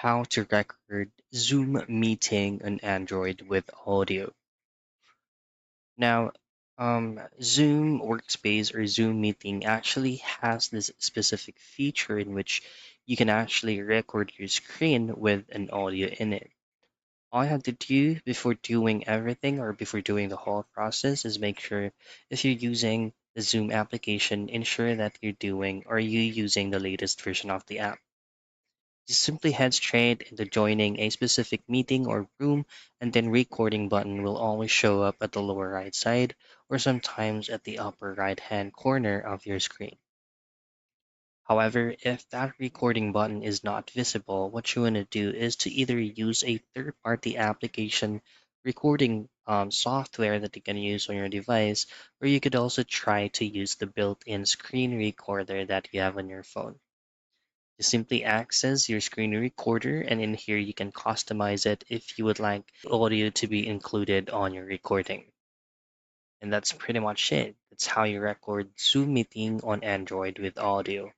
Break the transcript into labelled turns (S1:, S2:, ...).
S1: how to record Zoom meeting on Android with audio. Now, Zoom Workspace or Zoom Meeting actually has this specific feature in which you can actually record your screen with an audio in it. All you have to do before doing everything or before doing the whole process is make sure if you're using the Zoom application, ensure that you're using the latest version of the app. Just simply head straight into joining a specific meeting or room, and then recording button will always show up at the lower right side or sometimes at the upper right hand corner of your screen. However, if that recording button is not visible, what you want to do is to either use a third-party application recording software that you can use on your device, or you could also try to use the built-in screen recorder that you have on your phone. You simply access your screen recorder, and in here you can customize it if you would like audio to be included on your recording. And that's pretty much it. That's how you record Zoom meeting on Android with audio.